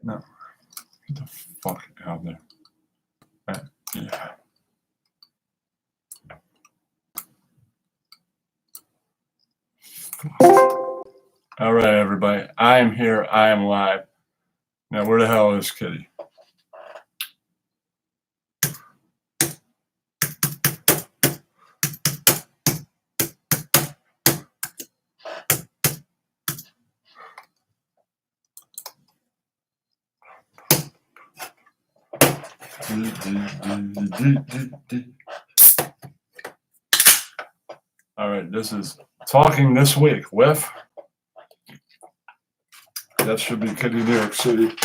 No. Get the fuck out there. Yeah. All right, everybody. I am here. I am live. Now, where the hell is Kitty? All right, this is Talking This Week with, that should be Kitty New York City.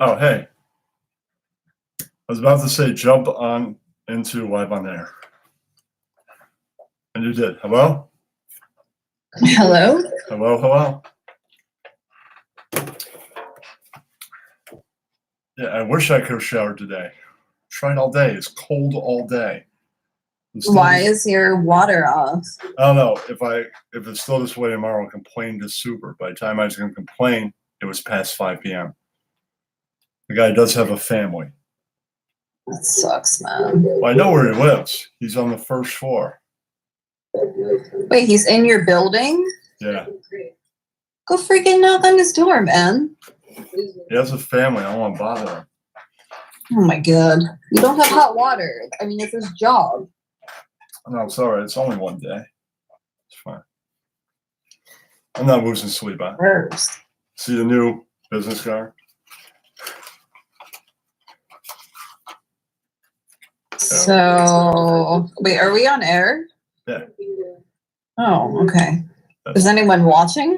Oh, hey. I was about to say jump on into live on air. And you did. Hello? Hello? Hello, hello. Yeah, I wish I could have showered today. Tried all day. It's cold all day. Why is your water off? I don't know. If it's still this way tomorrow, I'll complain to Super. By the time I was going to complain, it was past 5 p.m. The guy does have a family. That sucks, man. Well, I know where he lives. He's on the first floor. Wait, he's in your building? Yeah. Go freaking knock on his door, man. He has a family. I don't want to bother him. Oh my god. You don't have hot water. I mean, it's his job. No, I'm sorry. It's only one day. It's fine. I'm not losing sleep on it. First. See the new business card? So, wait, are we on air? Yeah. Oh, okay. Is anyone watching?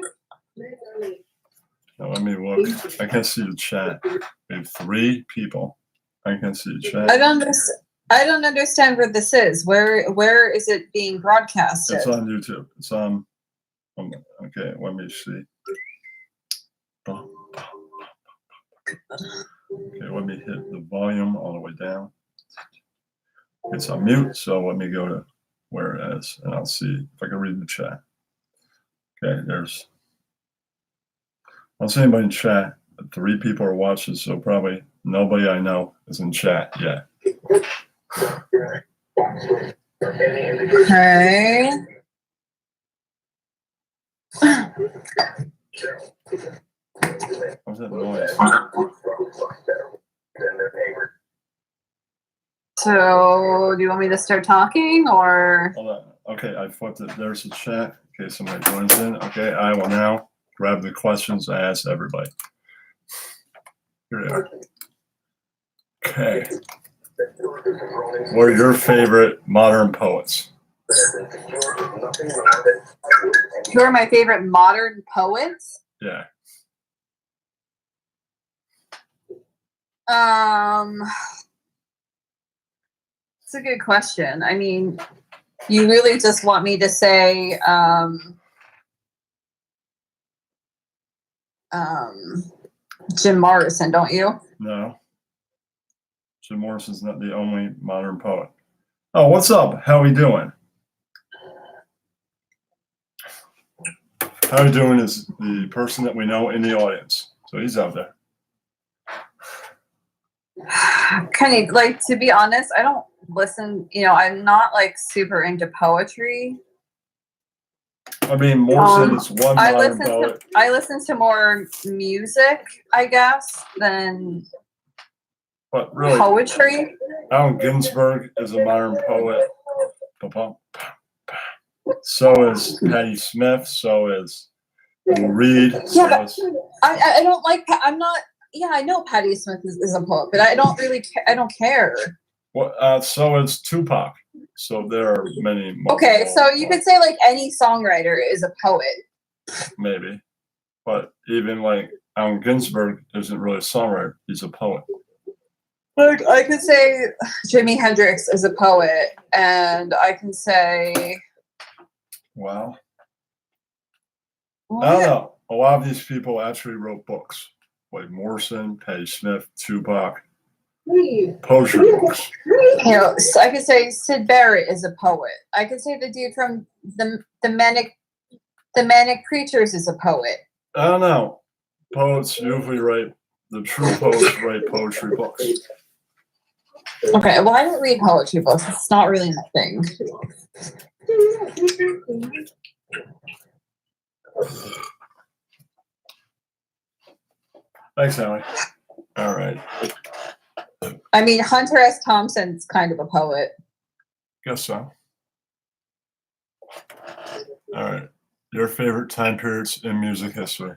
Now, let me look. I can't see the chat. We have 3 people. I can't see the chat. I don't understand where this is. Where is it being broadcasted? It's on YouTube. It's on. Okay, let me see. Okay, let me hit the volume all the way down. It's on mute, so let me go to where it is, and I'll see if I can read the chat. Okay, there's. I don't see anybody in chat. 3 people are watching, so probably nobody I know is in chat yet. Okay. What's that noise? So, do you want me to start talking, or? Hold on. Okay, I flipped it. There's the chat. Okay, somebody joins in. Okay, I will now grab the questions I asked everybody. Here they are. Okay. What are your favorite modern poets? Who are my favorite modern poets? Yeah. It's a good question. I mean, you really just want me to say Jim Morrison, don't you? No. Jim Morrison's not the only modern poet. Oh, what's up? How are we doing? How are we doing is the person that we know in the audience. So he's out there. Kenny, like, to be honest, I don't listen, I'm not like super into poetry. I mean, Morrison is one modern poet. I listen to more music, I guess, than But really, poetry. Allen Ginsberg is a modern poet. So is Patti Smith. So is Lou Reed. Yeah, but I don't like. I'm not. Yeah, I know Patti Smith is a poet, but I don't really. I don't care. Well, so is Tupac. So there are many. Okay, so you could say like any songwriter is a poet. Maybe, but even like Allen Ginsberg isn't really a songwriter; he's a poet. Like I could say Jimi Hendrix is a poet, and I can say. Wow. What? I don't know. a lot of these people actually wrote books, like Morrison, Patti Smith, Tupac, poetry books. You know, so I could say Sid Barrett is a poet. I could say the dude from the Manic Preachers is a poet. I don't know. Poets usually write, the true poets write poetry books. Okay, well, I don't read poetry books. It's not really my thing. Thanks, Allie. All right. I mean, Hunter S. Thompson's kind of a poet. Guess so. All right. Your favorite time periods in music history?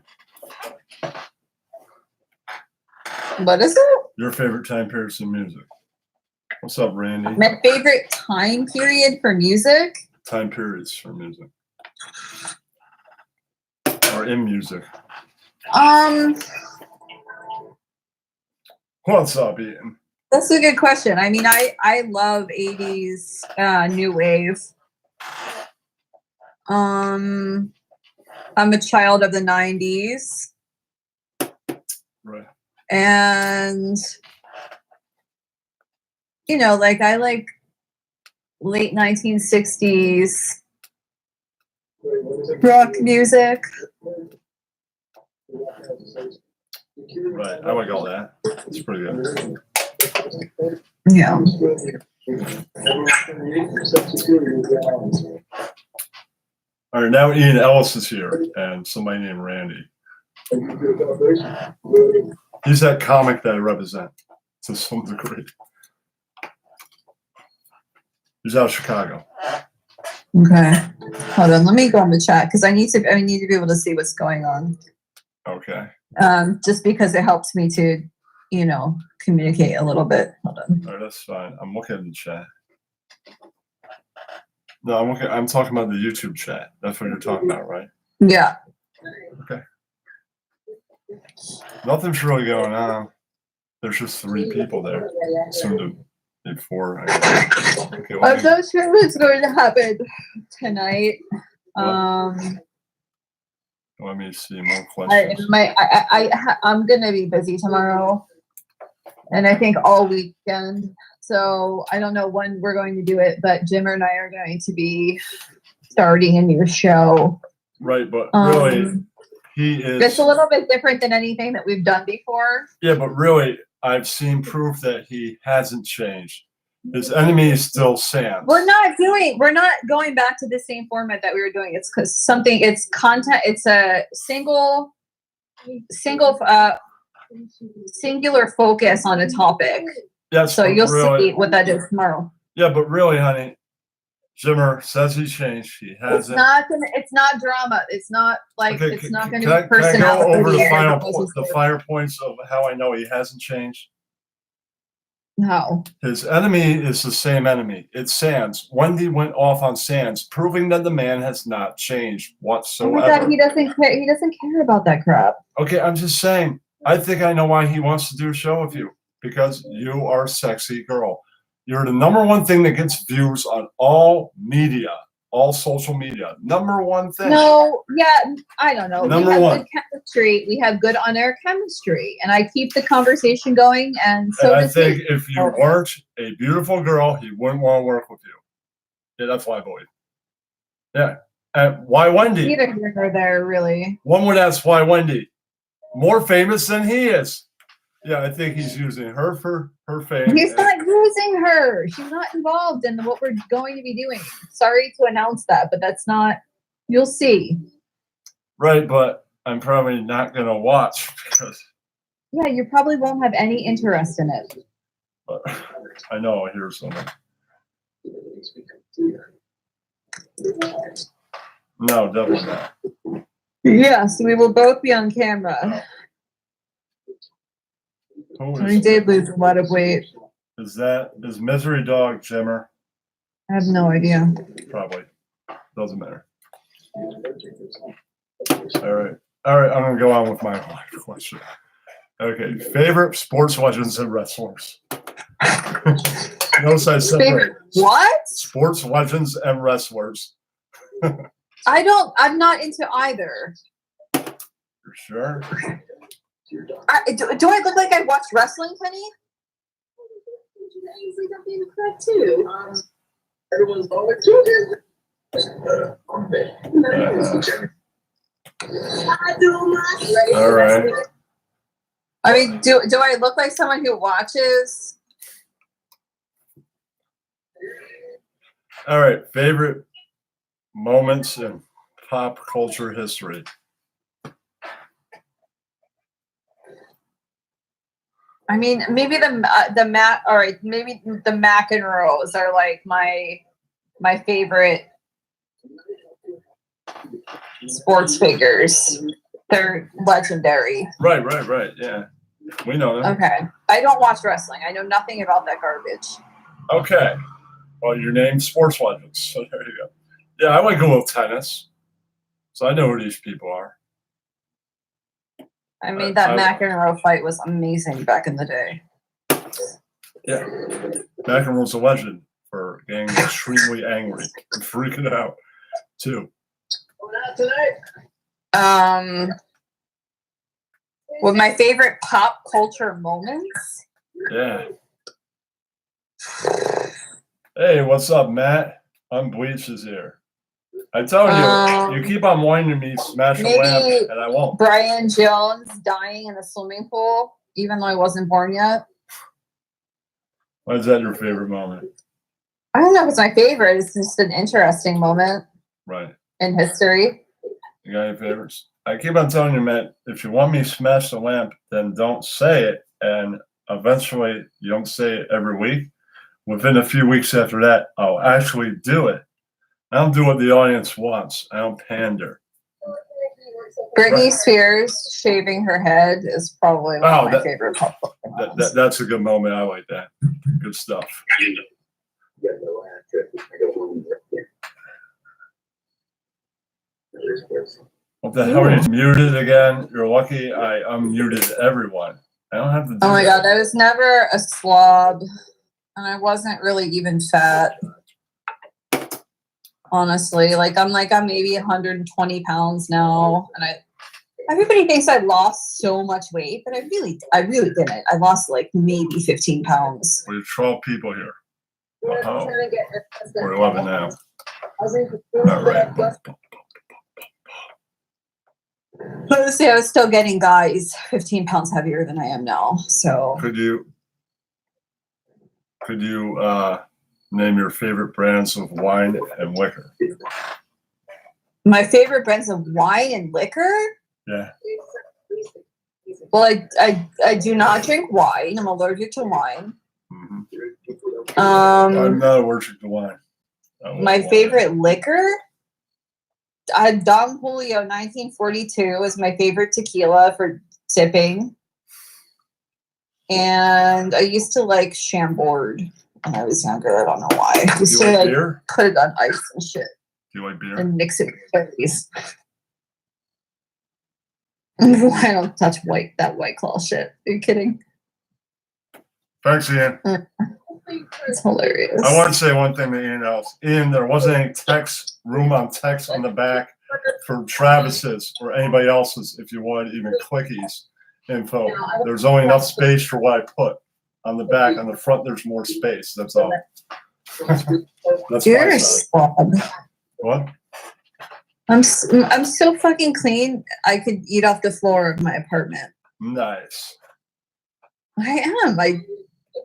What is it? Your favorite time periods in music? What's up, Randy? My favorite time period for music? Time periods for music. Or in music. What's up, Ian? That's a good question. I mean, I love 80s new wave. I'm a child of the 90s. Right. And you know, like I like late 1960s rock music. Right. I like all that. It's pretty good. Yeah. All right. Now Ian Ellis is here and somebody named Randy. He's that comic that I represent to some degree. He's out of Chicago. Okay. Hold on. Let me go on the chat because I need to be able to see what's going on. Okay. Just because it helps me to, you know, communicate a little bit. Hold on. All right, that's fine. I'm looking at the chat. No, I'm talking about the YouTube chat. That's what you're talking about, right? Yeah. Okay. Nothing's really going on. There's just 3 people there. Soon to be 4. Okay, I'm not sure what's going to happen tonight. Let me see more questions. I'm gonna be busy tomorrow, and I think all weekend. So I don't know when we're going to do it, but Jimmer and I are going to be starting a new show. Right, but really, he is. It's a little bit different than anything that we've done before. Yeah, but really, I've seen proof that he hasn't changed. His enemy is still Sam. We're not going back to the same format that we were doing. It's because it's content. It's a singular focus on a topic. Yes. So you'll really, see what that is tomorrow. Yeah, but really, honey, Jimmer says he changed. He hasn't. It's not drama. It's not like Okay, it's not going to be Can I personality. go over the finer points of how I know he hasn't changed? No. His enemy is the same enemy. It's Sands. Wendy went off on Sands, proving that the man has not changed whatsoever. Oh my God, he doesn't care. He doesn't care about that crap. Okay, I'm just saying. I think I know why he wants to do a show with you. Because you are a sexy girl. You're the #1 thing that gets views on all media, all social media. #1 thing. No, yeah, I don't know. Number we have 1. Good chemistry. We have good on-air chemistry, and I keep the conversation going. And so I think if you weren't a beautiful girl, he wouldn't want to work with you. Yeah, that's why I believe. Yeah, and why Wendy? Neither here nor there, really. One would ask why Wendy, more famous than he is. Yeah, I think he's using her for her fame. He's not using her. She's not involved in what we're going to be doing. Sorry to announce that, but that's not. You'll see. Right, but I'm probably not going to watch because. Yeah, you probably won't have any interest in it. But I know I hear something. No, definitely not. Yes, we will both be on camera. I did lose a lot of weight. Is Misery Dog Jimmer? I have no idea. Probably. Doesn't matter. All right. I'm going to go on with my question. Okay. Favorite sports legends and wrestlers? Notice I said Favorite what? Sports legends and wrestlers. I'm not into either. For sure. Do I look like I watch wrestling, Kenny? Everyone's always All right. I mean, do I look like someone who watches? All right. Favorite moments in pop culture history. I mean, maybe all right, maybe the McEnroes are like my favorite sports figures. They're legendary. Right. Yeah. We know them. Okay. I don't watch wrestling. I know nothing about that garbage. Okay. Well, your name's Sports Legends. So there you go. Yeah, I like Google tennis. So I know who these people are. I mean, that McEnroe fight was amazing back in the day. Yeah. McEnroe's a legend for getting extremely angry and freaking out, too. With my favorite pop culture moments? Yeah. Hey, what's up, Matt? Unbleached is here. I tell you, you keep on whining me, smash a lamp, and I won't. Brian Jones dying in the swimming pool, even though I wasn't born yet. Why is that your favorite moment? I don't know if it's my favorite. It's just an interesting moment. Right. In history. You got any favorites? I keep on telling you, Matt, if you want me to smash the lamp, then don't say it. And eventually, you don't say it every week. Within a few weeks after that, I'll actually do it. I don't do what the audience wants. I don't pander. Britney Spears shaving her head is probably one of my favorite pop culture. That's a good moment. I like that. Good stuff. What the hell are you muted again? You're lucky I unmuted everyone. I don't have to do Oh my that. God, I was never a slob, and I wasn't really even fat. Honestly, I'm maybe 120 pounds now, and everybody thinks I lost so much weight, but I really didn't. I lost like maybe 15 pounds. We have 12 people here. Oh, we're 11 now. All right. But let's see, I was still getting guys 15 pounds heavier than I am now. So Could you name your favorite brands of wine and liquor? My favorite brands of wine and liquor? Yeah. Well, I do not drink wine. I'm allergic to wine. Mm-hmm. I'm not allergic to wine. My favorite liquor? Don Julio 1942 is my favorite tequila for sipping. And I used to like Chambord when I was younger. I don't know why. I used to beer? Put it on ice and shit. Do you like beer? And mix it with cherries. I don't touch that White Claw shit. Are you kidding? Thanks, Ian. It's hilarious. I want to say one thing to Ian else. Ian, there wasn't any room on text on the back for Travis's or anybody else's if you wanted even clickies info. There's only enough space for what I put on the back. On the front, there's more space. That's all. That's You're my a side. slob. What? I'm so fucking clean. I could eat off the floor of my apartment. Nice. I am.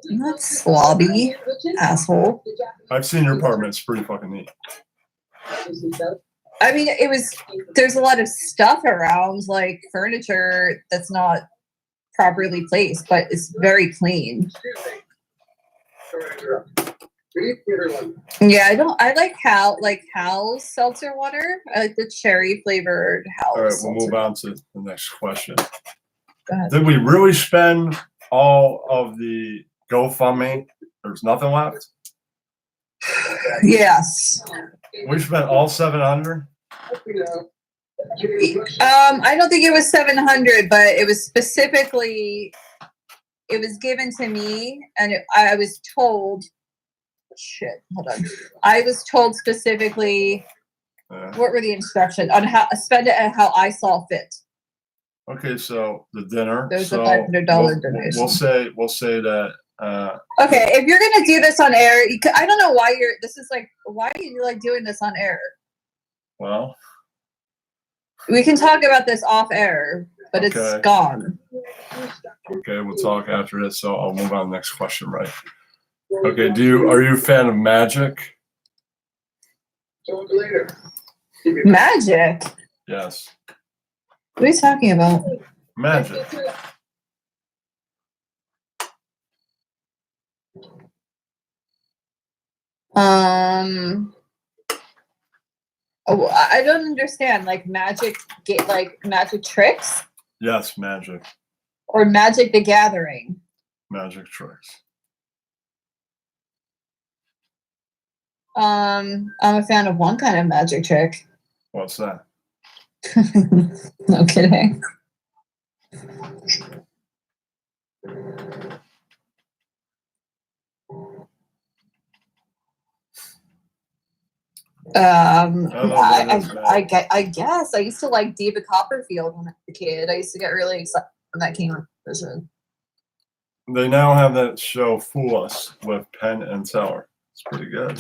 I'm not slobby, asshole. I've seen your apartment. It's pretty fucking neat. I mean, there's a lot of stuff around, like furniture that's not properly placed, but it's very clean. Yeah, I like Hal's seltzer water. I like the cherry flavored Hal's. All right, we'll move on to the next question. Go ahead. Did we really spend all of the GoFundMe? There's nothing left? Yes. We spent all 700? I don't think it was 700, but it was specifically, it was given to me, and I was told, shit, hold on. I was told specifically, what were the instructions on how spend it and how I saw fit. Okay, so the dinner. There's a so $500 donation. We'll say that. Okay, if you're gonna do this on air, I don't know why you're. This is like, why are you like doing this on air? Well, we can talk about this off air, but okay. It's gone. Okay, we'll talk after this. So I'll move on to the next question, right? Okay, are you a fan of magic? Magic? Yes. What are you talking about? Magic. Oh, I don't understand. Like magic, like magic tricks? Yes, magic. Or Magic the Gathering? Magic tricks. I'm a fan of one kind of magic trick. What's that? No kidding. I guess I used to like David Copperfield when I was a kid. I used to get really excited when that came on television. They now have that show Fool Us with Penn and Teller. It's pretty good.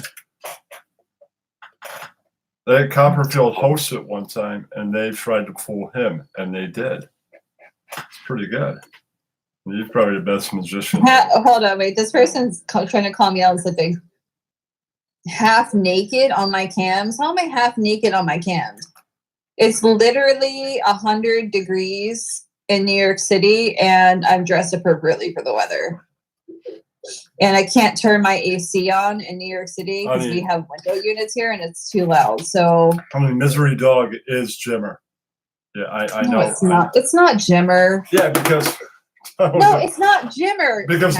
Copperfield hosted it one time, and they tried to fool him, and they did. It's pretty good. You're probably the best magician. Hold on, wait. This person's trying to call me out something. Half naked on my cams. How am I half naked on my cams? It's literally 100 degrees in New York City, and I'm dressed appropriately for the weather. And I can't turn my AC on in New York City because we have window units here, and it's too loud. So, I mean, Misery Dog is Jimmer. Yeah, I know. It's not. It's not Jimmer. Yeah, because no, it's not Jimmer. Because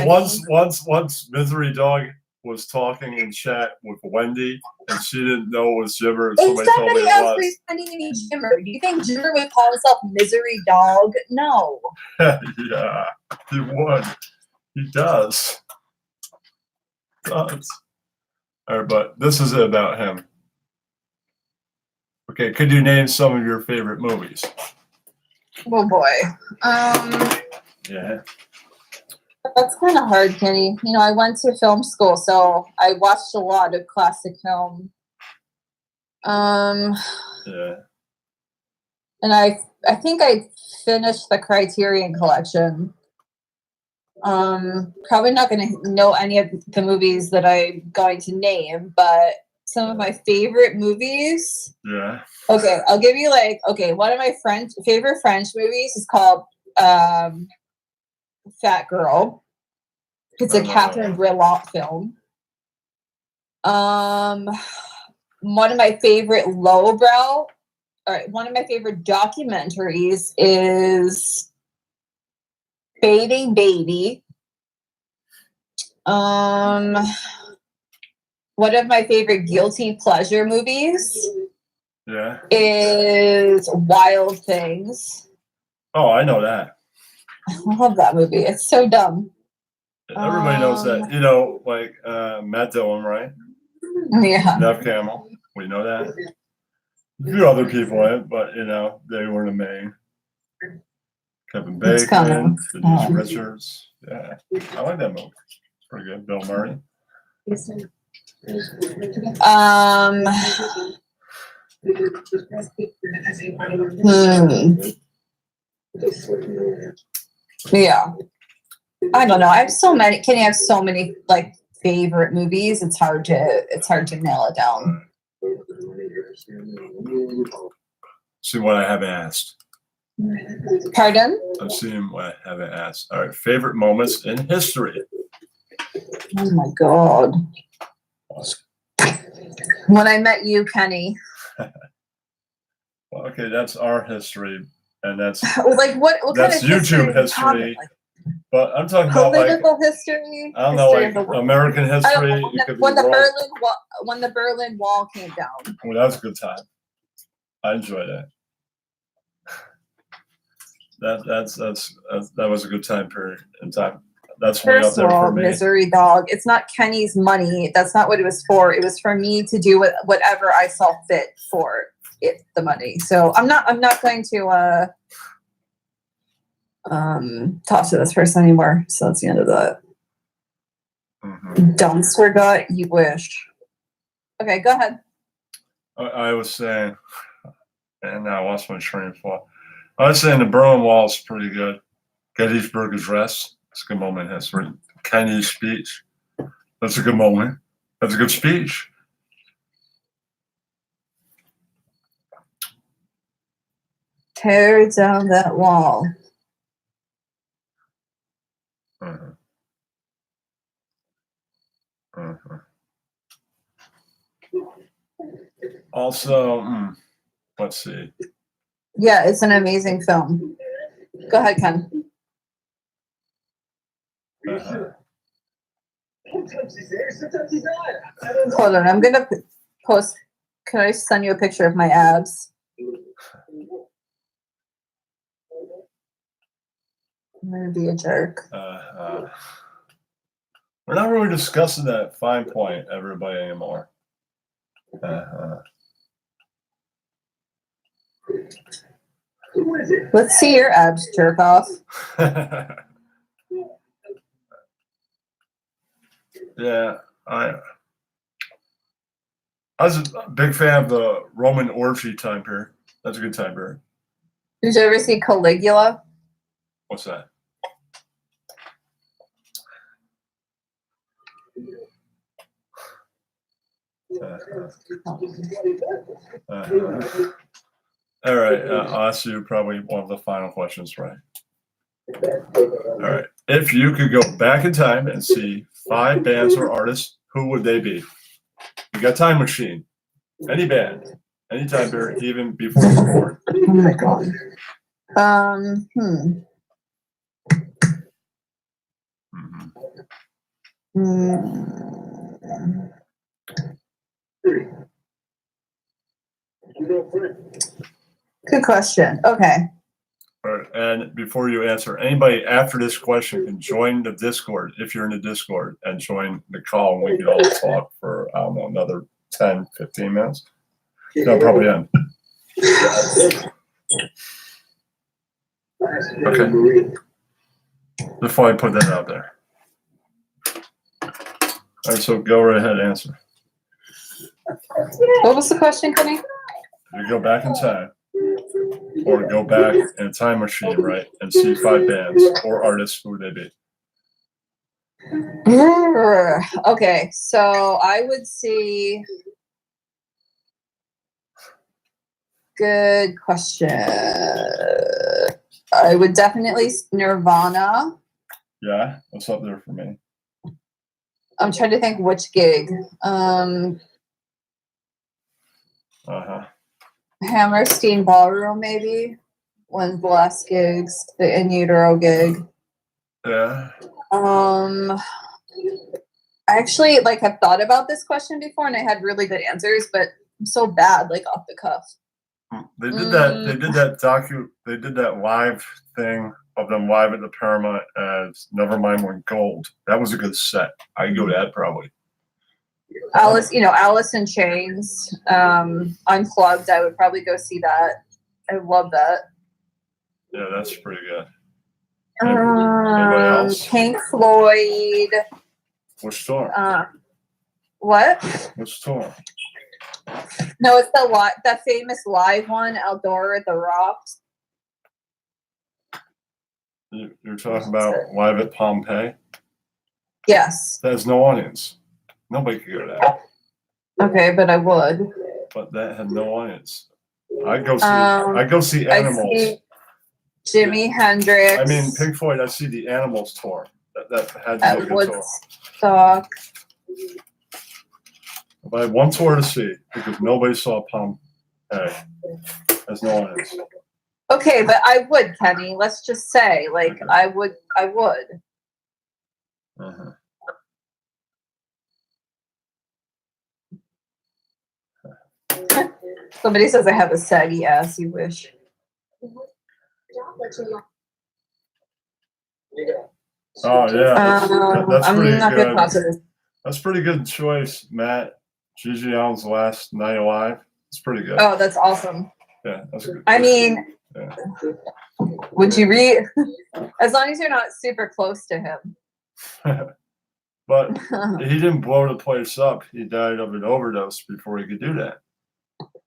once Misery Dog was talking in chat with Wendy, and she didn't know it was Jimmer. And somebody else pretending to be Jimmer. Do you think Jimmer would call himself Misery Dog? No. Yeah, he would. He does. All right, but this is about him. Okay, could you name some of your favorite movies? Oh boy. Yeah. That's kind of hard, Kenny. You know, I went to film school, so I watched a lot of classic film. Yeah. And I think I finished the Criterion Collection. Probably not going to know any of the movies that I'm going to name, but some of my favorite movies. Yeah. Okay, I'll give you one of my favorite French movies is called Fat Girl. It's a Catherine Breillat film. One of my favorite one of my favorite documentaries is Fading Baby. One of my favorite guilty pleasure movies is Wild Things. Oh, I know that. I love that movie. It's so dumb. Everybody knows that. You know, like Matt Dillon, right? Yeah. Nev Campbell. We know that. A few other people in it, but you know, they were the main. Kevin Bacon, Denise Richards. Yeah. I like that movie. It's pretty good. Bill Murray. Yeah. I don't know. I have so many. Kenny, I have so many like favorite movies. It's hard to nail it down. See what I haven't asked. Pardon? I'm seeing what I haven't asked. All right. Favorite moments in history. Oh my God. When I met you, Kenny. Well, okay, that's our history, and that's like what that's kind of YouTube history. But I'm talking about political history. I don't know, like American history. When the Berlin Wall came down. Well, that was a good time. I enjoyed that. That was a good time period in time. That's way up there for me. Misery Dog. It's not Kenny's money. That's not what it was for. It was for me to do whatever I saw fit for it, the money. So I'm not going to talk to this person anymore. So that's the end of that. Dumpster gut, you wish. Okay, go ahead. I was saying, and now I lost my train of thought. I was saying the Berlin Wall is pretty good. Gettysburg Address. It's a good moment in history. Kenny's speech. That's a good moment. That's a good speech. Tear down that wall. Also, let's see. Yeah, it's an amazing film. Go ahead, Ken. Hold on, I'm gonna post. Can I send you a picture of my abs? I'm gonna be a jerk. We're not really discussing that fine point, everybody, anymore. Let's see your abs, jerk off. Yeah, I was a big fan of the Roman orgy time period. That's a good time period. Did you ever see Caligula? What's that? All right, I'll ask you probably one of the final questions, right? All right. If you could go back in time and see 5 bands or artists, who would they be? You got time machine. Any band, any time period, even before you were born. Oh my god. Good question. Okay. All right, and before you answer, anybody after this question can join the Discord if you're in the Discord and join the call, and we can all talk for, I don't know, another 10, 15 minutes. No, probably end. Okay. Before I put that out there. All right, so go right ahead and answer. What was the question, Kenny? You go back in time, or go back in a time machine, right, and see 5 bands or artists, who would they be? Okay, so I would see. Good question. I would definitely Nirvana. Yeah, what's up there for me? I'm trying to think which gig. Hammerstein Ballroom, maybe. One of the last gigs, the In Utero gig. Yeah. I actually have thought about this question before, and I had really good answers, but I'm so bad, off the cuff. They did that. They did that They did that live thing of them live at the Paramount as Nevermind Went Gold. That was a good set. I'd go to that probably. Alice in Chains, Unplugged. I would probably go see that. I love that. Yeah, that's pretty good. Anybody else? Pink Floyd. Which tour? What? Which tour? No, it's the famous live one, Eldora at the Rocks. You're talking about live at Pompeii? Yes. That has no audience. Nobody could go to that. Okay, but I would. But that had no audience. I'd go see Animals. I see Jimi Hendrix. I mean, Pink Floyd. I see the Animals tour. That had to be a good tour. Woodstock. If I had one tour to see, because nobody saw Pompeii, there's no audience. Okay, but I would, Kenny. Let's just say, Okay. I would. Somebody says I have a saggy ass. You wish. Oh yeah, that's I'm pretty not good. positive. That's pretty good choice, Matt. Gigi Allen's last night alive. It's pretty good. Oh, that's awesome. Yeah, that's a good. I mean, yeah. Would you read? As long as you're not super close to him. But he didn't blow the place up. He died of an overdose before he could do that.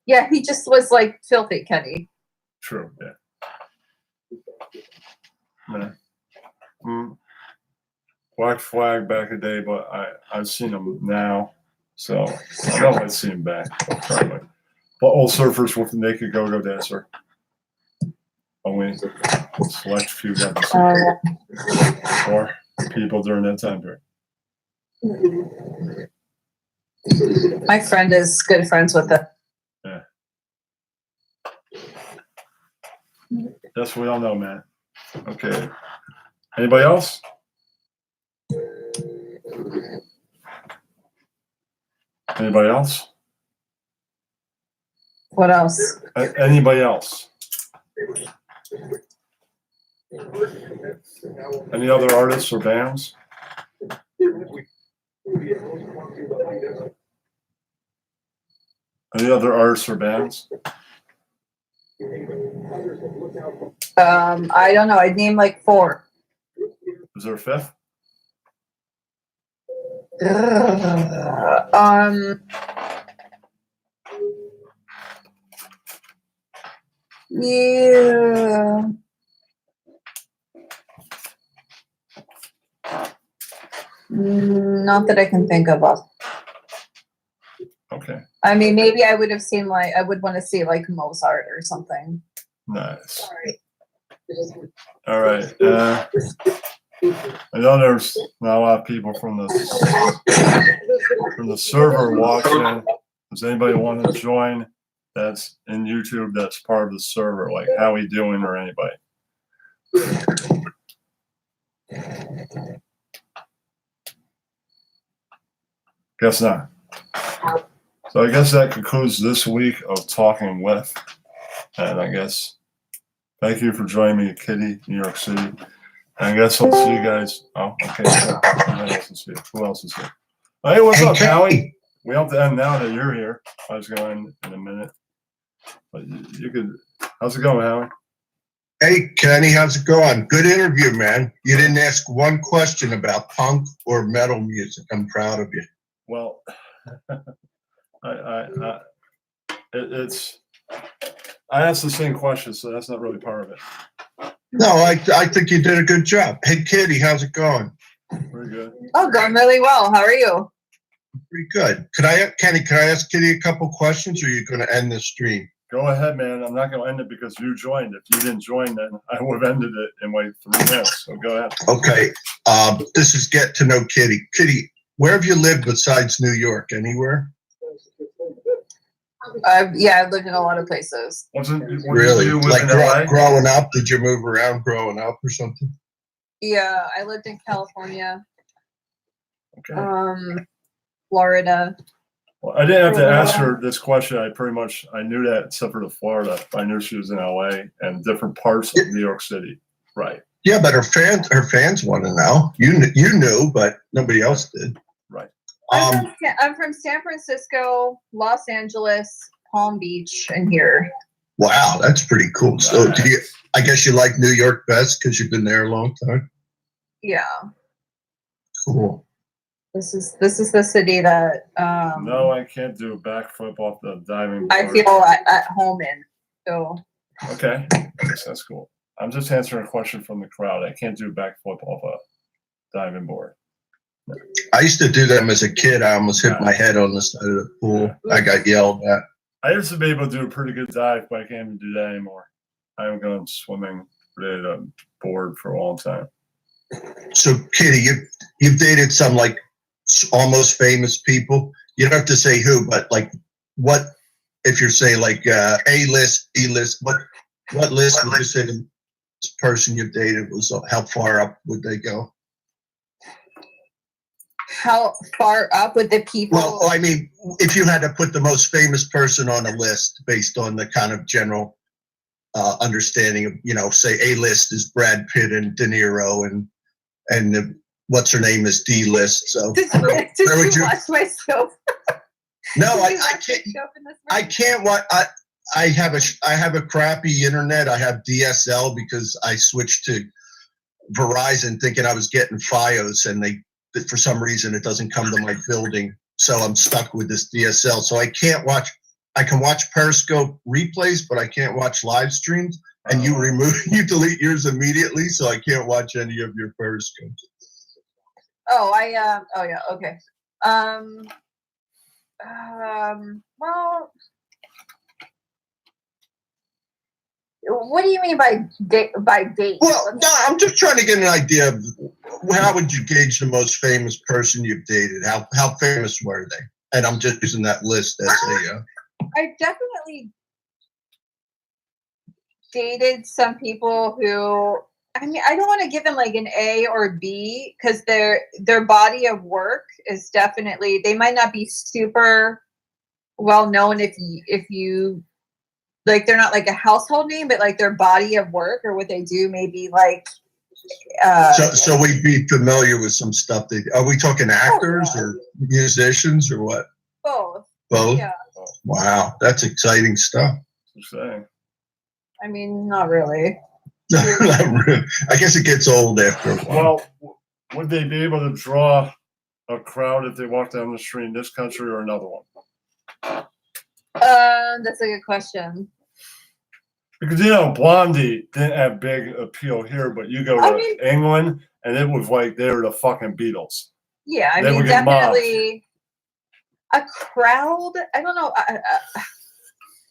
Yeah, he just was like filthy, Kenny. True, yeah. Black Flag back a day, but I've seen him now, so I know I'd see him back. But Old Surfers with the Naked Go-Go Dancer. Only select few got to see or people during that time period. My friend is good friends with it. Yeah. That's what we all know, man. Okay. Anybody else? Anybody else? What else? Anybody else? Any other artists or bands? Any other artists or bands? I don't know. I'd name like 4. Is there a 5th? Yeah. Not that I can think of. Okay. I mean, maybe I would have seen like I would want to see like Mozart or something. Nice. All right. I know there's not a lot of people from the server watching. Does anybody want to join? That's in YouTube. That's part of the server. Like how we doing or anybody? Guess not. So I guess that concludes this week of Talking With. And I guess thank you for joining me at Kitty, New York City. And I guess I'll see you guys. Oh, okay. Who else is here? Hey, what's up, Howie? We have to end now that you're here. I was going in a minute. But you could. How's it going, Howie? Hey, Kenny, how's it going? Good interview, man. You didn't ask one question about punk or metal music. I'm proud of you. Well, I asked the same question, so that's not really part of it. No, I think you did a good job. Hey, Kitty, how's it going? Very good. Oh, going really well. How are you? Pretty good. Kenny, can I ask Kitty a couple questions, or are you going to end the stream? Go ahead, man. I'm not going to end it because you joined. If you didn't join, then I would have ended it in like 3 minutes. So go ahead. Okay. This is Get to Know Kitty. Kitty, where have you lived besides New York? Anywhere? Yeah, I've lived in a lot of places. Really? Like growing up? Did you move around growing up or something? Yeah, I lived in California. Okay. Florida. Well, I didn't have to ask her this question. I knew that except for the Florida. I knew she was in LA and different parts of New York City. Right. Yeah, but her fans want to know. You knew, but nobody else did. Right. I'm from San Francisco, Los Angeles, Palm Beach, and here. Wow, that's pretty cool. Nice. So I guess you like New York best because you've been there a long time? Yeah. Cool. This is the city that no, I can't do a backflip off the diving board. I feel at home in. So okay. That's cool. I'm just answering a question from the crowd. I can't do a backflip off a diving board. No. I used to do them as a kid. I almost hit my head on the side of the pool. I got yelled at. I used to be able to do a pretty good dive, but I can't even do that anymore. I haven't gone swimming related a board for a long time. So, Kitty, you've dated some like almost famous people. You don't have to say who, but like what if you're saying like A-list, B-list, what list would you say the person you've dated was? How far up would they go? How far up with the people? Well, I mean, if you had to put the most famous person on a list based on the kind of general understanding of, say A-list is Brad Pitt and De Niro and what's her name is D-list. So did you watch my scope? No, I can't. I can't watch. I have a crappy internet. I have DSL because I switched to Verizon thinking I was getting FiOS, and for some reason it doesn't come to my building. So I'm stuck with this DSL. So I can't watch. I can watch Periscope replays, but I can't watch live streams. And you delete yours immediately, so I can't watch any of your Periscopes. Oh, oh yeah, okay. Well, what do you mean by date? Well, no, I'm just trying to get an idea of how would you gauge the most famous person you've dated? How famous were they? And I'm just using that list as a. I definitely dated some people who, I mean, I don't want to give them like an A or B because their body of work is definitely, they might not be super well known if you like, they're not like a household name, but like their body of work or what they do maybe like so we'd be familiar with some stuff. Are we talking actors or musicians or what? Both. Yeah. Wow, that's exciting stuff. I mean, not really. Not really. I guess it gets old after a while. Well, would they be able to draw a crowd if they walked down the street in this country or another one? That's a good question. Because Blondie didn't have big appeal here, but you go to England and it was like they were the fucking Beatles. Yeah, I mean, definitely a crowd. I don't know.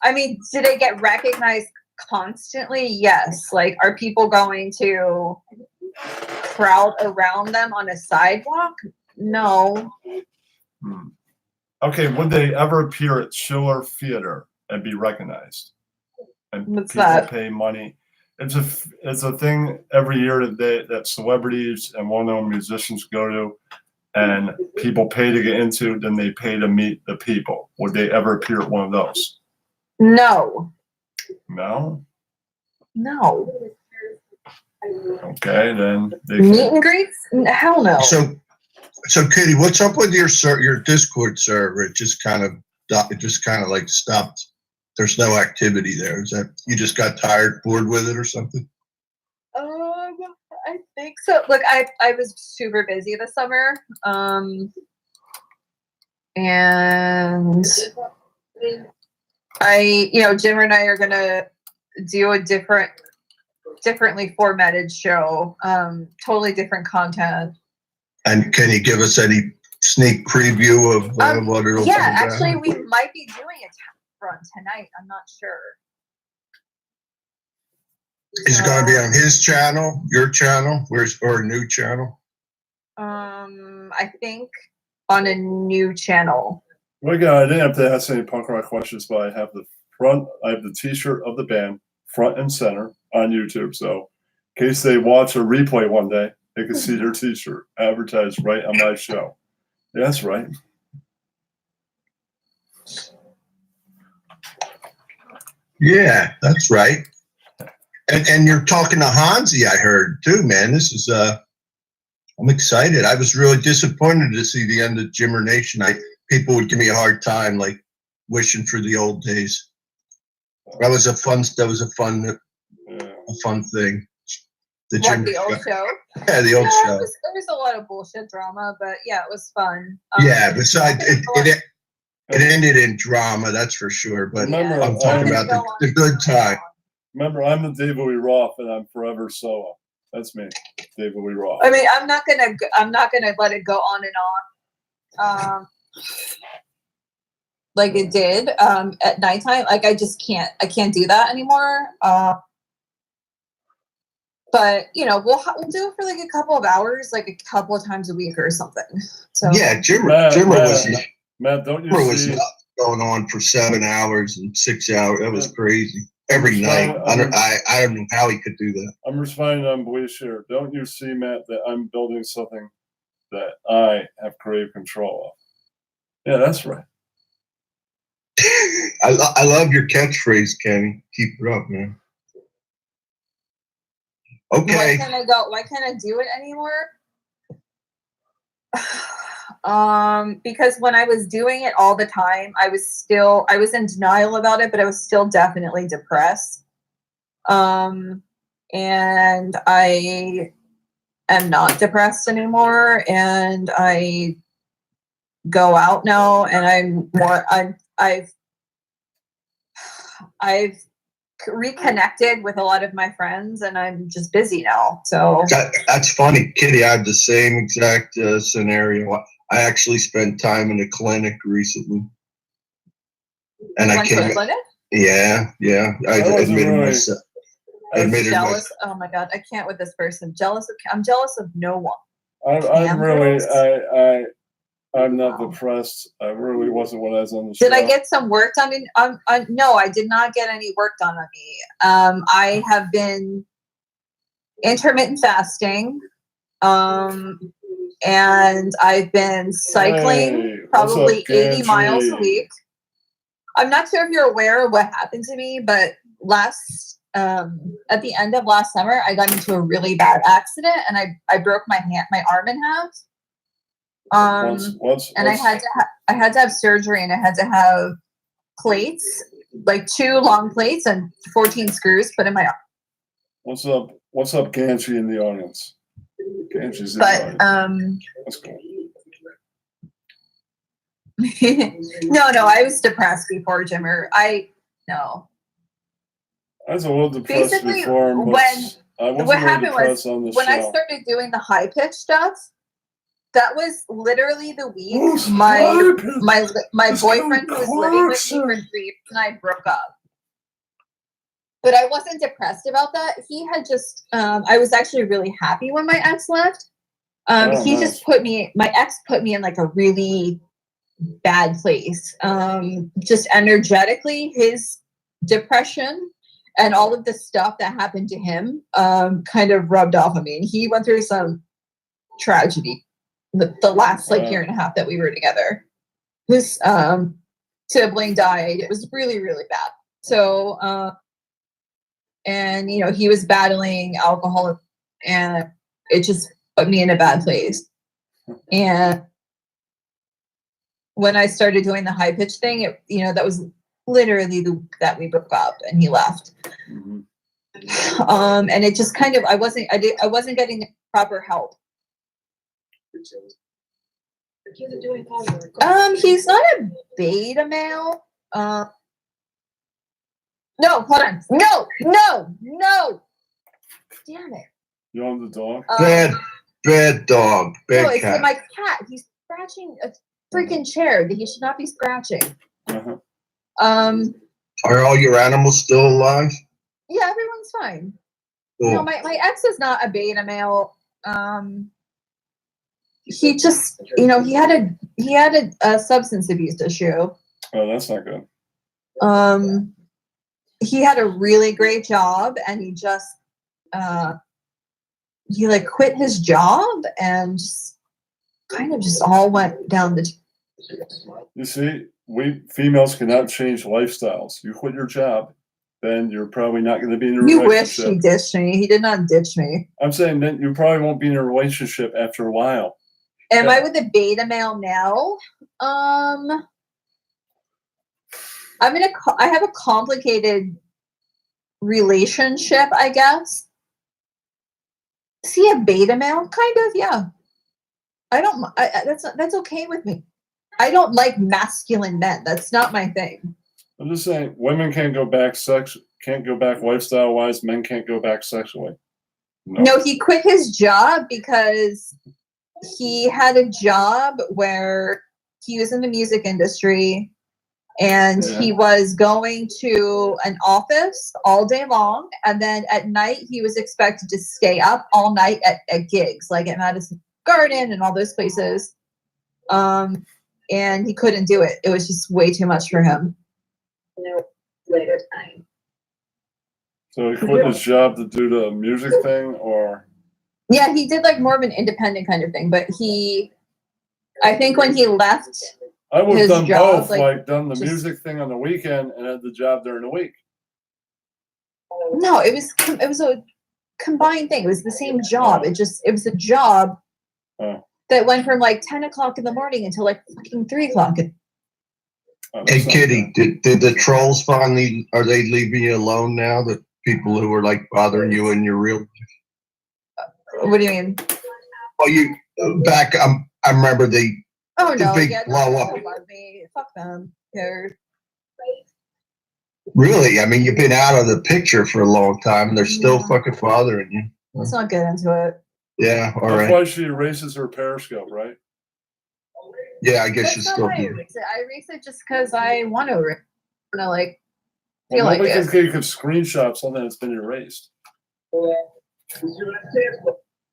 I mean, do they get recognized constantly? Yes. Like, are people going to crowd around them on a sidewalk? No. Okay, would they ever appear at Schiller Theater and be recognized? And what's people that? Pay money. It's a thing every year that celebrities and well-known musicians go to, and people pay to get into. Then they pay to meet the people. Would they ever appear at one of those? No. No. No. Okay, then they meet and greets? Hell no. So Kitty, what's up with your Discord server? It just kind of like stopped. There's no activity there. Is that you just got tired, bored with it, or something? I think so. Look, I was super busy this summer, and Jim and I are gonna do a differently formatted show, totally different content. And can you give us any sneak preview of what it'll be? Yeah, actually, we might be doing a run tonight. I'm not sure. Is it going to be on his channel, your channel, or a new channel? I think on a new channel. Well, I didn't have to ask any punk rock questions, but I have the T-shirt of the band front and center on YouTube. So, in case they watch a replay one day, they can see their T-shirt advertised right on my show. Yeah, that's right. Yeah, that's right. And you're talking to Hansi, I heard too, man. This is I'm excited. I was really disappointed to see the end of Jimmer Nation. People would give me a hard time, like wishing for the old days. That was a fun thing. The old show? Yeah, the old show. There was a lot of bullshit drama, but yeah, it was fun. Yeah, besides it ended in drama, that's for sure. But remember, I'm talking about the good time. Remember, I'm the David Lee Roth, and I'm forever solo. That's me, David Lee Roth. I mean, I'm not gonna let it go on and on, like it did at nighttime. Like I can't do that anymore. But we'll do it for like a couple of hours, like a couple of times a week or something. So yeah, Jimmer was Matt, don't you was see going on for 7 hours and 6 hours? That was crazy. Every night. I don't know how he could do that. I'm responding on Bleach here. Don't you see, Matt, that I'm building something that I have creative control of? Yeah, that's right. I love your catchphrase, Kenny. Keep it up, man. Okay. Why can't I do it anymore? Because when I was doing it all the time, I was in denial about it, but I was still definitely depressed. And I am not depressed anymore, and I go out now, and I've reconnected with a lot of my friends, and I'm just busy now. So That's funny, Kitty. I have the same exact scenario. I actually spent time in a clinic recently, and I went to a came. clinic? Yeah. I admitted myself. I'm jealous. Oh my god, I can't with this person. I'm jealous of no one. I'm not depressed. I really wasn't when I was on the show. Did I get some work done? No, I did not get any work done on me. I have been intermittent fasting, and I've been cycling probably 80 miles a week. I'm not sure if you're aware of what happened to me, but at the end of last summer, I got into a really bad accident, and I broke my arm in half. I had to have surgery, and I had to have plates, like 2 long plates and 14 screws put in my arm. What's up, Ganchi in the audience? Ganchi's in the audience. That's cool. No, I was depressed before, Jimmer. I was a little depressed basically before. What happened was when I started doing the high pitch stuff. That was literally the week my boyfriend who was living with me for 3 years and I broke up. But I wasn't depressed about that. He had just I was actually really happy when my ex left. Just my ex put me in like a really bad place. Just energetically, his depression and all of the stuff that happened to him kind of rubbed off on me. And he went through some tragedy the last year and a half that we were together. His sibling died. It was really, really bad. So and he was battling alcohol, and it just put me in a bad place. And when I started doing the high pitch thing, that was literally that we broke up and he left. Mm-hmm. And it just kind of I wasn't getting the proper help. He's not a beta male. No, hold on. No. Damn it. You own the dog? Bad dog. Bad cat. It's my cat. He's scratching a freaking chair that he should not be scratching. Uh-huh. Are all your animals still alive? Yeah, everyone's fine. Cool. No, my ex is not a beta male. He just, he had a substance abuse issue. Oh, that's not good. He had a really great job, and he just he quit his job and just kind of just all went down the. You see, we females cannot change lifestyles. You quit your job, then you're probably not going to be in a relationship. You wish he ditched me. He did not ditch me. I'm saying that you probably won't be in a relationship after a while. Am I with a beta male now? I have a complicated relationship, I guess. Is he a beta male? Kind of, yeah. That's okay with me. I don't like masculine men. That's not my thing. I'm just saying, women can't go back lifestyle wise. Men can't go back sexually. No, he quit his job because he had a job where he was in the music industry, and he was going to an office all day long, and then at night he was expected to stay up all night at gigs, like at Madison Garden and all those places. And he couldn't do it. It was just way too much for him. Later time. So he quit his job to do the music thing, or? Yeah, he did more of an independent kind of thing, but I think when he left, I would have done both, done the music thing on the weekend and had the job during the week. No, it was a combined thing. It was the same job. It was a job that went from like 10 o'clock in the morning until like fucking 3 o'clock. Oh, Hey, that's not Kitty, bad. did the trolls finally, are they leaving you alone now? The people who were like bothering you in your real, What do you mean? oh, you, back, I remember the Oh no, big yeah, blow no, up. they love me. Fuck them. They're Really? I mean, you've been out of the picture for a long time and they're still Yeah. fucking bothering you. let's not get into it. Yeah, all That's right. why she erases her Periscope, right? Yeah, I guess you That's not still why I do. erase it. I erase it just because I want to like Well, feel like nobody it. can take a screenshot of something that's been erased.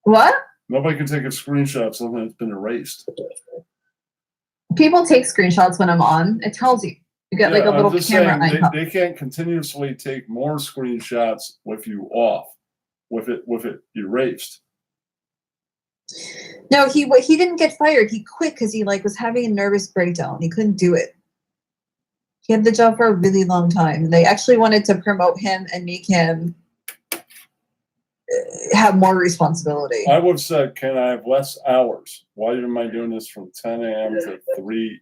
What? Nobody can take a screenshot of something that's been erased. People take screenshots when I'm on. It tells you. You get like a I'm little just camera saying, icon. they can't continuously take more screenshots with you off, with it erased. No, he didn't get fired. He quit because he like was having a nervous breakdown. He couldn't do it. He had the job for a really long time. They actually wanted to promote him and make him have more responsibility. I would have said, can I have less hours? Why am I doing this from 10 a.m. to 3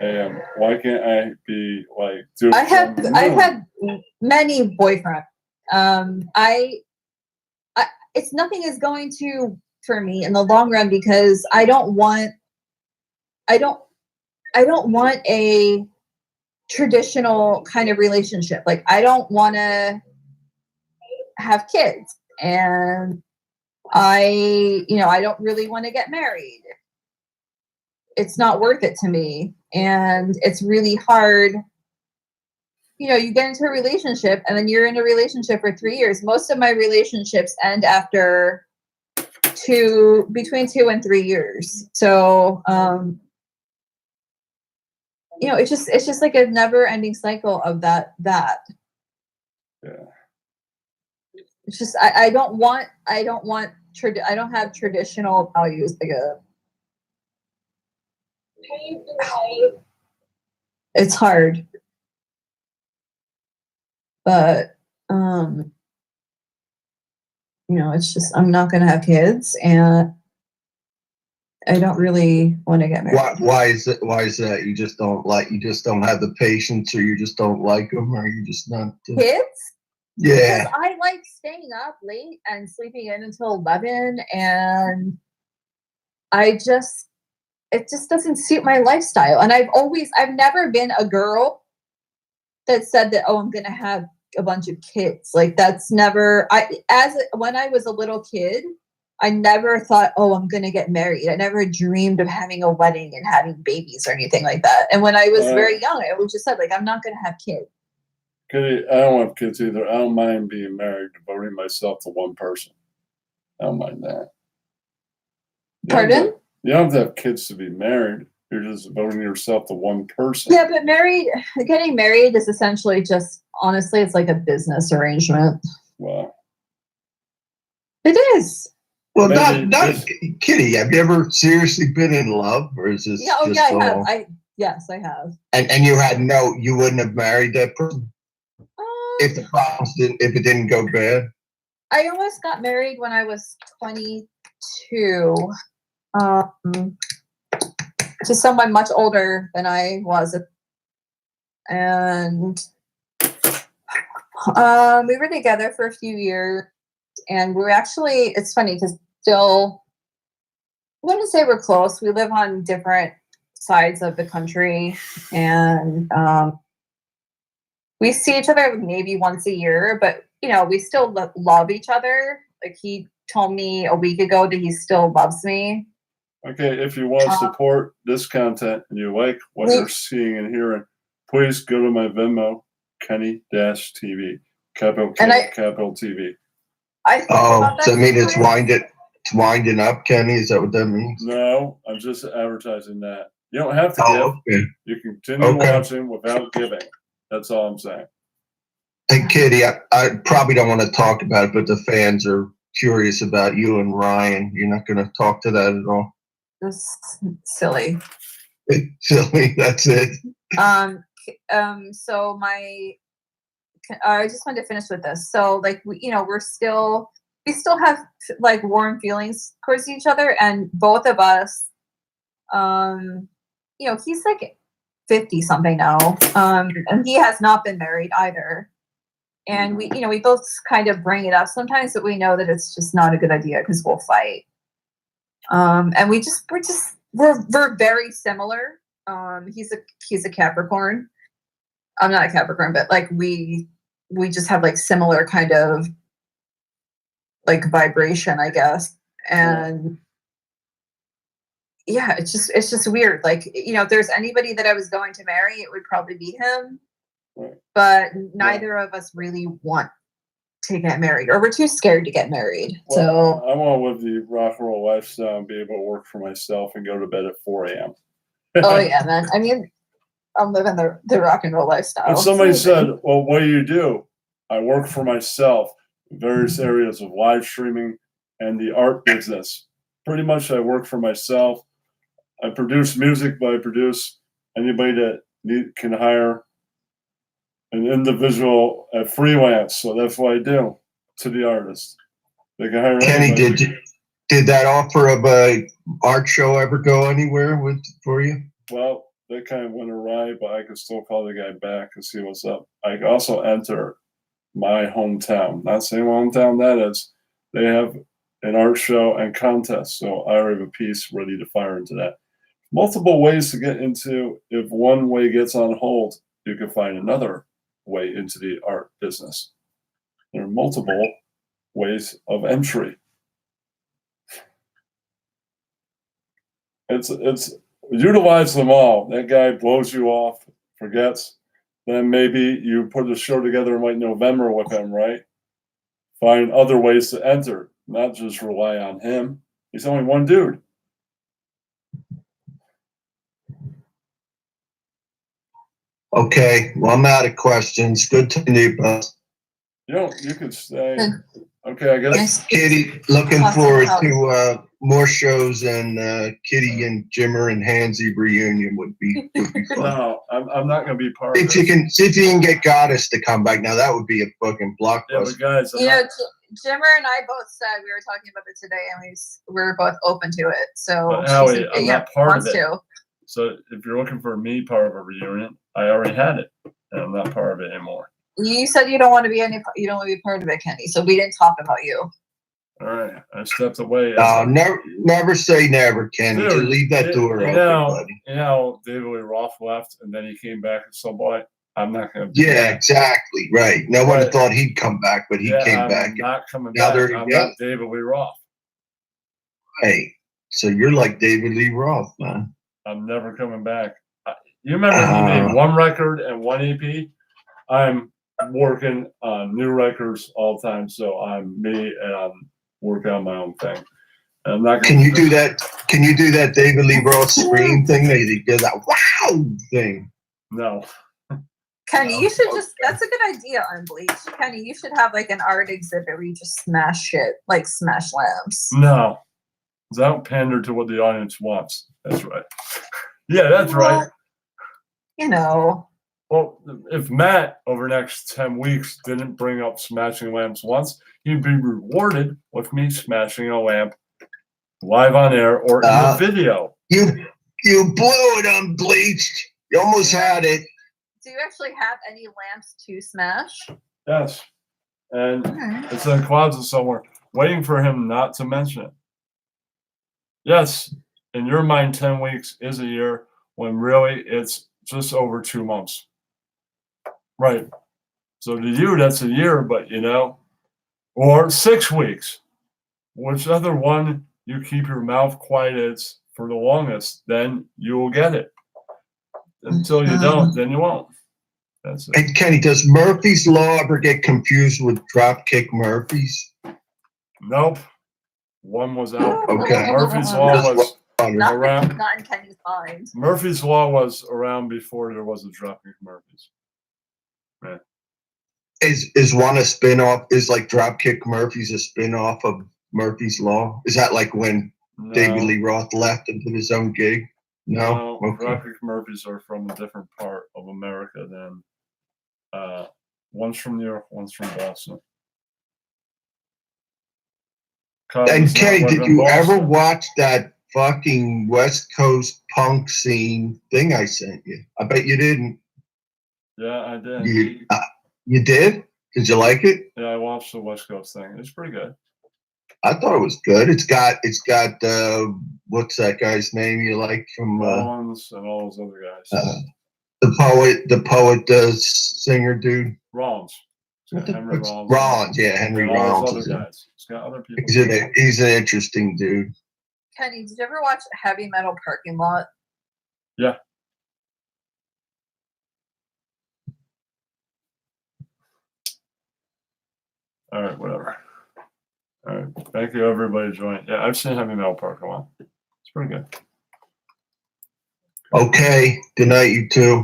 a.m.? Why can't I be like doing? I've had many boyfriends. It's nothing is going to for me in the long run because I don't want a traditional kind of relationship. Like I don't want to have kids, and I don't really want to get married. It's not worth it to me, and it's really hard. You get into a relationship and then you're in a relationship for 3 years. Most of my relationships end after between 2 and 3 years. So, it's just like a never ending cycle of that. Yeah. It's just, I don't have traditional values. It's hard. But it's just I'm not gonna have kids, and I don't really want to get married. Why is it? Why is that? You just don't have the patience, or you just don't like them, or you just not Kids? Yeah. Because I like staying up late and sleeping in until 11, and it just doesn't suit my lifestyle. And I've never been a girl that said that, oh, I'm gonna have a bunch of kids. Like that's never when I was a little kid, I never thought, oh, I'm gonna get married. I never dreamed of having a wedding and having babies or anything like that. And when I was very young, I always just said, like, I'm not gonna have kids. I don't have kids either. I don't mind being married, devoting myself to one person. I don't mind that. Pardon? You don't have to have kids to be married. You're just devoting yourself to one person. Yeah, but getting married is essentially just, honestly, it's like a business arrangement. Wow. It is. Well, not Kitty. Have you ever seriously been in love, or is this? Yeah, I have. Yes, I have. And you wouldn't have married that person if it didn't go bad. I almost got married when I was 22. To someone much older than I was, and we were together for a few years, and we were actually, it's funny because still, I wouldn't say we're close. We live on different sides of the country, and we see each other maybe once a year, but we still love each other. Like he told me a week ago that he still loves me. Okay, if you want to support this content and you like what you're seeing and hearing, please go to my Venmo, Kenny-TV, capital K, capital TV. So I mean it's winding up, Kenny? Is that what that means? No, I'm just advertising that. You don't have to give. Okay. You can continue watching without giving. That's all I'm saying. Hey, Kitty, I probably don't want to talk about it, but the fans are curious about you and Ryan. You're not going to talk to that at all? Just silly. Silly, that's it. So I just wanted to finish with this. So like we're still we still have like warm feelings towards each other, and both of us, he's like 50 something now, and he has not been married either. And we both kind of bring it up sometimes, but we know that it's just not a good idea because we'll fight. And we're very similar. He's a Capricorn. I'm not a Capricorn, but like we just have like similar kind of like vibration, I guess. And yeah, it's just weird. Like, if there's anybody that I was going to marry, it would probably be him. But neither of us really want to get married, or we're too scared to get married. Well, I want to live the rock and roll lifestyle and be able to work for myself and go to bed at 4 a.m. Oh yeah, man. I mean, I'm living the rock and roll lifestyle. And somebody said, well, what do? I work for myself in various areas of live streaming and the art business. Pretty much I work for myself. I produce music, but I produce anybody that can hire an individual at freelance. So that's what I do to the artist. They can hire Kenny, anybody. did that offer of a art show ever go anywhere for you? Well, that kind of went awry, but I could still call the guy back and see what's up. I could also enter my hometown. Not saying what hometown that is. They have an art show and contest. So I already have a piece ready to fire into that. Multiple ways to get into. If one way gets on hold, you can find another way into the art business. There are multiple ways of entry. It's utilize them all. That guy blows you off, forgets. Then maybe you put a show together in like November with him, right? Find other ways to enter, not just rely on him. He's only one dude. Okay, well, I'm out of questions. Good to meet you, boss. You could stay. Okay, I guess. Kitty, looking forward to more shows, and Kitty and Jimmer and Hansy reunion would be fun. No, I'm not going to be part See of if you it. can see if you can get Goddess to come back. Now that would be a fucking Yeah, blockbuster. but guys, Jimmer and I both said we were talking about it today, and we're both open to it. So But Howie, I'm not part of wants it. to. So if you're looking for me part of a reunion, I already had it, and I'm not part of it anymore. You said you don't want to be part of it, Kenny. So we didn't talk about you. All right, I stepped away. Never say never, Kenny. Dude, Leave that door open, buddy. David Lee Roth left, and then he came back at some point. I'm not going to. Yeah, exactly. Right. No one thought he'd come back, but he came back. I'm not coming Now back. I'm not David Lee Roth. Hey, so you're like David Lee Roth, man. I'm never coming back. You remember he made one record and one EP? I'm working on new records all the time, so I'm me, and I'm working on my own thing. And I'm not. Can you do that? Can you do that David Lee Roth scream thing? They did that wow thing. No. Kenny, you should that's a good idea on Bleach. Kenny, you should have like an art exhibit where you just smash shit, like smash lamps. No. Because I don't pander to what the audience wants. That's right. Yeah, that's right. Well, if Matt over the next 10 weeks didn't bring up smashing lamps once, he'd be rewarded with me smashing a lamp live on air or in a video. You blew it on Bleached. You almost had it. Do you actually have any lamps to smash? Yes. And it's in a closet somewhere, waiting for him not to mention it. Yes, in your mind, 10 weeks is a year, when really it's just over 2 months. Right. So to you, that's a year, but or 6 weeks. Whichever one you keep your mouth quiet for the longest, then you will get it. Until you don't, then you won't. That's it. And Kenny, does Murphy's Law ever get confused with Dropkick Murphys? Nope. One was out. Okay. Murphy's Law was around. Not in Kenny's mind. Murphy's Law was around before there was a Dropkick Murphys. Man. Is one a spin-off? Is like Dropkick Murphys a spin-off of Murphy's Law? Is that like when David Lee Roth left and did his own gig? No. Okay. Dropkick Murphys are from a different part of America than one's from New York, one's from Boston. And Kenny, did you ever watch? watch that fucking West Coast punk scene thing I sent you? I bet you didn't. Yeah, I did. You did? Did you like it? Yeah, I watched the West Coast thing. It's pretty good. I thought it was good. It's got what's that guy's name you like from Rollins and all those other guys. the poet singer dude. Rollins. What the Henry fuck's Rollins. Rollins? Yeah, Henry And all Rollins. those other guys. It's got other people. He's an interesting dude. Kenny, did you ever watch Heavy Metal Parking Lot? Yeah. All right, whatever. All right. Thank you, everybody, joining. Yeah, I've seen Heavy Metal Park a lot. It's pretty good. Okay. Good night, you two.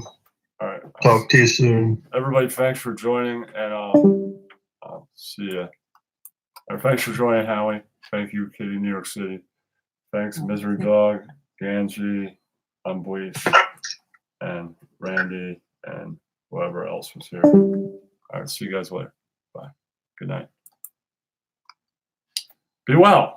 All right. Talk to you soon. Everybody, thanks for joining, and I'll see you. Thanks for joining, Howie. Thank you, Kitty New York City. Thanks, Misery Dog, Ganji, Unbleach, and Randy, and whoever else was here. All right, see you guys later. Bye. Good night. Be well.